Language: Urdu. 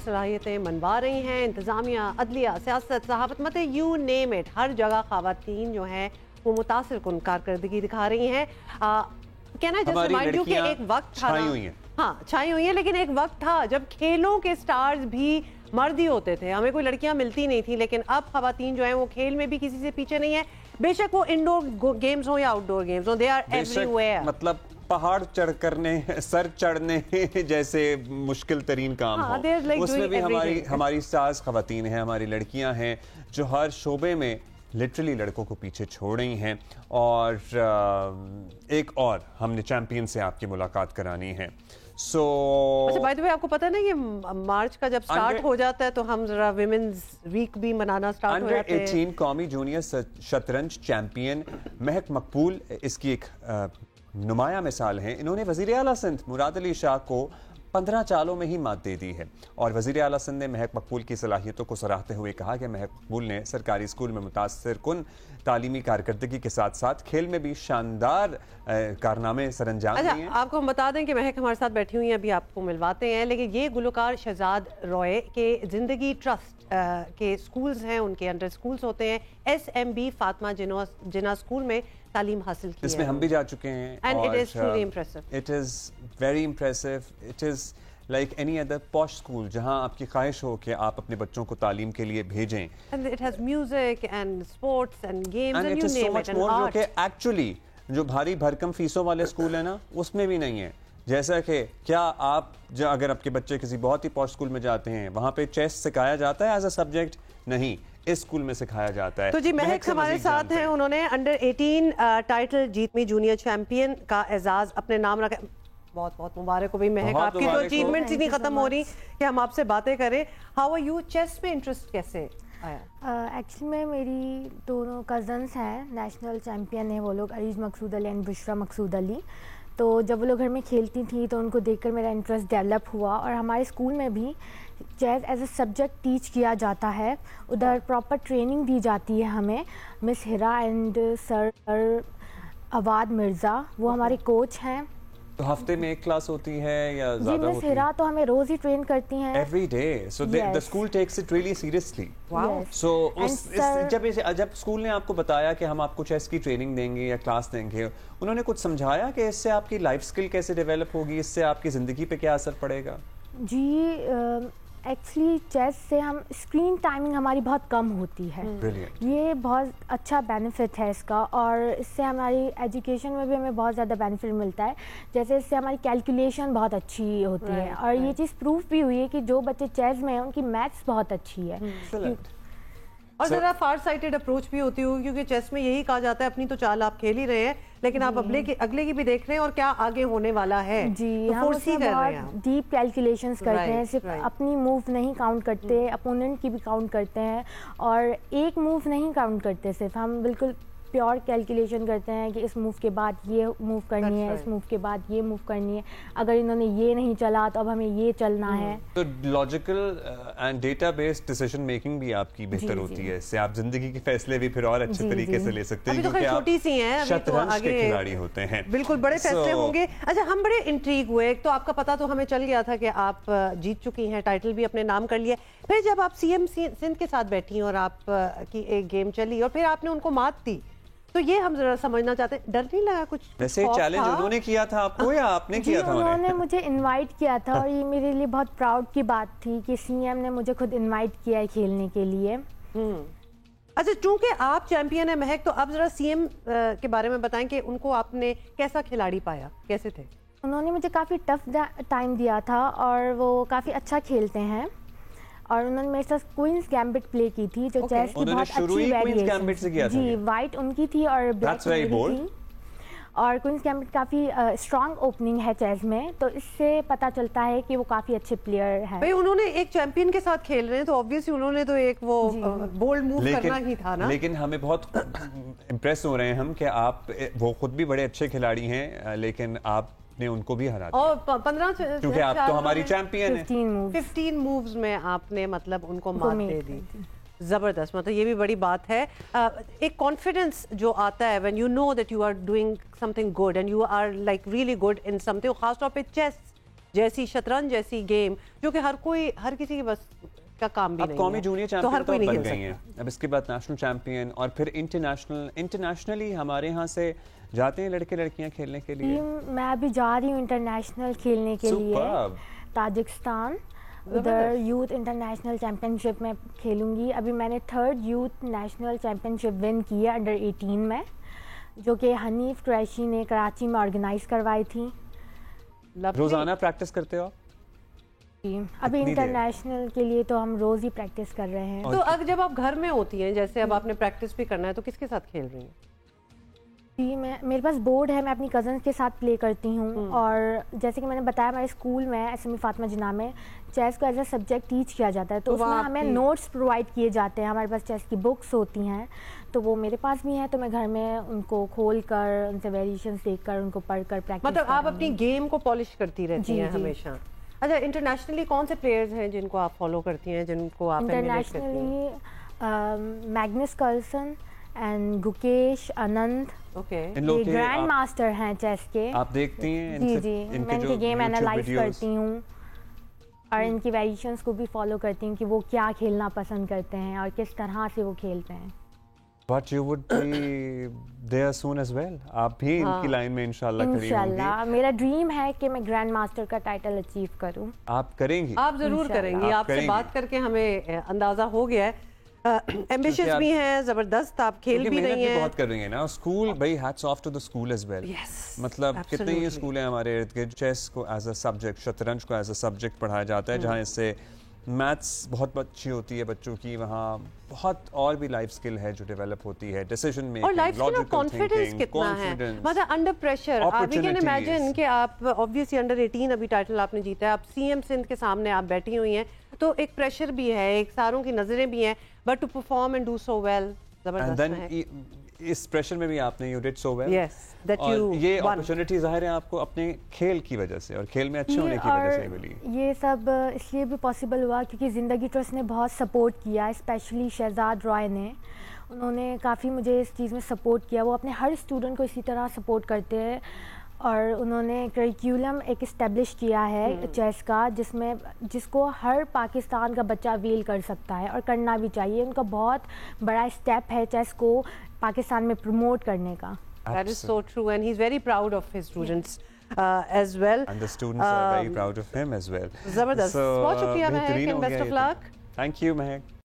صلاحیتیں منوا رہی ہیں. انتظامیہ, عدلیہ, سیاست, صحافت, مت یو نیم اٹ, ہر جگہ خواتین جو ہیں وہ متاثر کن کارکردگی دکھا رہی ہیں. کہنا جیسے ریمائنڈ یو کہ ایک وقت تھا, ہاں چھائی ہوئی ہیں, لیکن ایک وقت تھا جب کھیلوں کے سٹارز بھی مرد ہی ہوتے تھے, ہمیں کوئی لڑکیاں ملتی نہیں تھیں. لیکن اب خواتین جو ہیں وہ کھیل میں بھی کسی سے پیچھے نہیں ہیں, بے شک وہ انڈور گیمز ہوں یا آؤٹ ڈور گیمز ہوں, دے آر ایوری ویئر. مطلب پہاڑ چڑھ کرنے, سر چڑھنے جیسے مشکل ترین کام ہو, اس میں بھی ہماری ساز خواتین ہیں, ہماری لڑکیاں ہیں جو ہر شعبے میں لٹرلی لڑکوں کو پیچھے چھوڑ رہی ہیں. اور ایک اور ہم نے چیمپئن سے آپ کی ملاقات کرانی ہے. اچھا بائی دی وے, آپ کو پتہ ہے نا یہ مارچ کا جب سٹارٹ ہو جاتا ہے تو ہم ذرا ویمنز ویک بھی منانا سٹارٹ ہو جاتے ہیں. انڈر 18 قومی جونیئر شطرنج چیمپئن مہک مقبول اس کی ایک نمایاں مثال ہیں. انہوں نے وزیر اعلیٰ سندھ مراد علی شاہ کو 15 چالوں میں ہی مات دے دی ہے. اور وزیر اعلیٰ سندھ نے مہک مقبول کی صلاحیتوں کو سراہتے ہوئے کہا کہ مہک مقبول نے سرکاری اسکول میں متاثر کن تعلیمی کارکردگی کے ساتھ ساتھ کھیل میں بھی شاندار کارنامے سر انجام دیے ہیں. آپ کو ہم بتا دیں کہ مہک ہمارے ساتھ بیٹھی ہوئی ہیں, ابھی آپ کو ملواتے ہیں. لیکن یہ گلوکار شہزاد روئے کے زندگی ٹرسٹ کے اسکولز ہیں, ان کے انڈر اسکولز ہوتے ہیں. SMB فاطمہ جناح اسکول میں تعلیم حاصل کی ہے, اس میں ہم بھی جا چکے ہیں. And it is truly impressive. It is very impressive. It is like any other posh school جہاں آپ کی خواہش ہو کہ آپ اپنے بچوں کو تعلیم کے لیے بھیجیں. And it has music and sports and games and you name it and art. جو کہ ایکچولی جو بھاری بھرکم فیسوں والے اسکول ہیں نا اس میں بھی نہیں ہے. جیسا کہ کیا آپ اگر آپ کے بچے کسی بہت ہی پوش اسکول میں جاتے ہیں وہاں پہ چیس سکھایا جاتا ہے ایز اے سبجیکٹ؟ نہیں, اس اسکول میں سکھایا جاتا ہے. تو جی مہک ہمارے ساتھ ہیں, انہوں نے انڈر 18 ٹائٹل جیتمی جونیئر چیمپئن کا اعزاز اپنے نام رکھا. بہت بہت مبارک ہو بھی مہک, آپ کی تو اچیومنٹس ہی نہیں ختم ہو رہی کہ ہم آپ سے باتیں کریں. ہاؤ آر یو, چیس میں انٹرسٹ کیسے آیا؟ ایکچولی میں میری دونوں کزنس ہیں نیشنل چیمپئن ہیں وہ لوگ, عریض مقصود علی اینڈ بشرا مقصود علی. تو جب وہ لوگ گھر میں کھیلتی تھیں تو ان کو دیکھ کر میرا انٹرسٹ ڈیولپ ہوا. اور ہمارے اسکول میں بھی chess as a subject teach کیا جاتا ہے, ادھر پراپر ٹریننگ دی جاتی ہے ہمیں. مس ہرا اینڈ سر عواد مرزا وہ ہمارے کوچ ہیں. تو ہفتے میں ایک کلاس ہوتی ہے یا زیادہ ہوتی ہے؟ جی مس ہرا تو ہمیں روز ہی ٹرین کرتی ہیں. Every day. So the school takes it really seriously. سو جب اسکول نے آپ کو بتایا کہ ہم آپ کو چیس کی ٹریننگ دیں گے یا کلاس دیں گے, انہوں نے کچھ سمجھایا کہ اس سے آپ کی لائف اسکل کیسے ڈیولپ ہوگی, اس سے آپ کی زندگی پہ کیا اثر پڑے گا؟ جی ایکچولی چیس سے ہم اسکرین ٹائمنگ ہماری بہت کم ہوتی ہے, یہ بہت اچھا بینیفٹ ہے اس کا. اور اس سے ہماری ایجوکیشن میں بھی ہمیں بہت زیادہ بینیفٹ ملتا ہے. جیسے اس سے ہماری کیلکولیشن بہت اچھی ہوتی ہے, اور یہ چیز پروف بھی ہوئی ہے کہ جو بچے چیس میں ہیں ان کی میتھس بہت اچھی ہے. اور ذرا فار سائٹڈ اپروچ بھی ہوتی ہوگی, کیونکہ چیس میں یہی کہا جاتا ہے اپنی تو چال آپ کھیل ہی رہے ہیں لیکن آپ اگلے کی بھی دیکھ رہے ہیں اور کیا آگے ہونے والا ہے. جی ہم اس میں بہت ڈیپ کیلکولیشنز کرتے ہیں, صرف اپنی موو نہیں کاؤنٹ کرتے, اپوننٹ کی بھی کاؤنٹ کرتے ہیں. اور ایک موو نہیں کاؤنٹ کرتے, صرف ہم بالکل پیور کیلکولیشن کرتے ہیں کہ اس موو کے بعد یہ موو کرنی ہے, اس موو کے بعد یہ موو کرنی ہے, اگر انہوں نے یہ نہیں چلا تو اب ہمیں یہ چلنا ہے. تو logical and data based decision making بھی آپ کی بہتر ہوتی ہے, اس سے آپ زندگی کے فیصلے بھی پھر اور اچھے طریقے سے لے سکتے ہیں کیونکہ آپ شطرنج کے کھلاڑی ہوتے ہیں. بالکل بڑے فیصلے ہوں گے. اچھا ہم بڑے انٹریگ ہوئے, ایک تو آپ کا پتہ تو ہمیں چل گیا تھا کہ آپ جیت چکی ہیں, ٹائٹل بھی اپنے نام کر لیا. پھر جب آپ CM سندھ کے ساتھ بیٹھی اور آپ کی ایک گیم چلی اور پھر آپ نے ان کو مات دی, تو یہ ہم ذرا سمجھنا چاہتے ہیں, ڈر نہیں لگا کچھ؟ ویسے چیلنج انہوں نے کیا تھا آپ کو یا آپ نے کیا تھا؟ انہوں نے مجھے انوائٹ کیا تھا, اور یہ میرے لیے بہت پراؤڈ کی بات تھی کہ CM نے مجھے خود انوائٹ کیا ہے کھیلنے کے لیے. اچھا چونکہ آپ چیمپئن ہیں مہک, تو اب ذرا CM کے بارے میں بتائیں کہ ان کو آپ نے کیسا کھلاڑی پایا, کیسے تھے؟ انہوں نے مجھے کافی ٹف ٹائم دیا تھا اور وہ کافی اچھا کھیلتے ہیں. اور انہوں نے میرے ساتھ کوئنز گیمبٹ پلے کی تھی جو چیس کی بہت اچھی ویریشن, جی وائٹ ان کی تھی اور بلیک میری تھی. اور کوئنز گیمبٹ کافی اسٹرانگ اوپننگ ہے چیس میں, تو اس سے پتہ چلتا ہے کہ وہ کافی اچھے پلیئر ہیں. بھائی انہوں نے ایک چیمپئن کے ساتھ کھیل رہے ہیں تو آبویسلی انہوں نے تو ایک وہ بولڈ موو کرنا ہی تھا نا. لیکن ہمیں بہت امپریس ہو رہے ہیں ہم کہ آپ, وہ خود بھی بڑے اچھے کھلاڑی ہیں لیکن آپ نے ان کو بھی ہرا دیا, اور 15 کیونکہ آپ تو ہماری چیمپئن ہیں. 15 مووز میں آپ نے مطلب ان کو مات دے دی. زبردست, مطلب یہ بھی بڑی بات ہے. ایک کانفیڈنس جو آتا ہے when you know that you are doing something good and you are like really good in something, خاص طور پہ چیس جیسی شطرنج جیسی گیم جو کہ ہر کسی کے بس کا کام بھی نہیں ہے. اب قومی جونیئر تو ہر کوئی چیمپئن نہیں بن گئی ہیں, اب اس کے بعد نیشنل چیمپئن, اور پھر انٹرنیشنلی ہمارے ہاں سے جاتے ہیں لڑکے لڑکیاں کھیلنے کے لیے. میں ابھی جا رہی ہوں انٹرنیشنل کھیلنے کے لیے تاجکستان, ادھر یوتھ انٹرنیشنل چیمپئن شپ میں کھیلوں گی. ابھی میں نے 3rd یوتھ نیشنل چیمپئن شپ ون کی ہے انڈر 18 میں, جو کہ حنیف قریشی نے کراچی میں آرگنائز کروائی تھی. روزانہ پریکٹس کرتے ہو؟ ابھی انٹرنیشنل کے لیے تو ہم روز ہی پریکٹس کر رہے ہیں. تو اب جب آپ گھر میں ہوتی ہیں, جیسے اب آپ نے پریکٹس بھی کرنا ہے, تو کس کے ساتھ کھیل رہی ہیں؟ جی میرے پاس بورڈ ہے, میں اپنی کزنس کے ساتھ پلے کرتی ہوں. اور جیسے کہ میں نے بتایا ہمارے اسکول میں SME فاطمہ جناح میں چیس کو ایز اے سبجیکٹ ٹیچ کیا جاتا ہے, تو اس میں ہمیں نوٹس پرووائڈ کیے جاتے ہیں. ہمارے پاس چیس کی بکس ہوتی ہیں, تو وہ میرے پاس بھی ہیں, تو میں گھر میں ان کو کھول کر ان سے ویریشنس دیکھ کر ان کو پڑھ کر پریکٹس. مطلب آپ اپنی گیم کو پالش کرتی رہتی ہیں ہمیشہ. اچھا, انٹرنیشنلی کون سے پلیئرز ہیں جن کو آپ فالو کرتی ہیں, جن کو آپ ایمولیٹ کرتی ہیں؟ انٹرنیشنلی میگنس کارلسن اینڈ گکیش آنند, یہ گرینڈ ماسٹر ہیں چیس کے. آپ دیکھتی ہیں؟ جی میں ان کی گیم انالائز کرتی ہوں اور ان کی ویریشنس کو بھی فالو کرتی ہوں کہ وہ کیا کھیلنا پسند کرتے ہیں اور کس طرح سے وہ کھیلتے ہیں. But you would be there soon as well. آپ بھی ان کی لائن میں انشاءاللہ کھڑی ہوں گی. انشاءاللہ میرا ڈریم ہے کہ میں گرینڈ ماسٹر کا ٹائٹل اچیو کروں. آپ کریں گی؟ آپ ضرور کریں گی. آپ سے بات کر کے ہمیں اندازہ ہو گیا ہے. ایمبیشس بھی ہیں, زبردست, آپ کھیل بھی رہی ہیں, بہت کر رہی ہیں نا. اسکول بھائی hats off to the school as well. مطلب کتنے ہی اسکول ہیں ہمارے ارد گرد, چیس کو ایز اے سبجیکٹ, شطرنج کو ایز اے سبجیکٹ پڑھایا جاتا ہے, جہاں اس سے میتھس بہت اچھی ہوتی ہے بچوں کی, وہاں بہت اور بھی لائف سکل ہے جو ڈیولپ ہوتی ہے, ڈیسیژن میکنگ, اور لائف سکل اور کانفیڈنس کتنا ہے. مطلب انڈر پریشر آپ یو کین امیجن کہ آپ obviously انڈر 18 ابھی ٹائٹل آپ نے جیتا ہے, آپ CM سندھ کے سامنے آپ بیٹھی ہوئی ہیں, تو ایک پریشر بھی ہے, ایک ساروں کی نظریں بھی ہیں, but to perform and do so well, زبردست ہے. اس پریشر میں بھی آپ نے یو ڈیڈ سو ویل. اور یہ اپرچونٹی ظاہر ہے آپ کو اپنے کھیل کی وجہ سے اور کھیل میں اچھے ہونے کی وجہ سے ملی. یہ سب اس لیے بھی پاسبل ہوا کیونکہ زندگی ٹرسٹ نے بہت سپورٹ کیا, اسپیشلی شہزاد رائے نے. انہوں نے کافی مجھے اس چیز میں سپورٹ کیا. وہ اپنے ہر اسٹوڈنٹ کو اسی طرح سپورٹ کرتے ہیں, اور انہوں نے کریکولم ایک اسٹیبلش کیا ہے چیس کا, جس کو ہر پاکستان کا بچہ ویل کر سکتا ہے اور کرنا بھی چاہیے. ان کا بہت بڑا اسٹیپ ہے چیس کو پاکستان میں پروموٹ کرنے کا. That is so true, and he's very proud of his students as well. And the students are very proud of him as well. زبردست. بہت شکریہ مہک, and best of luck. Thank you, Mehak.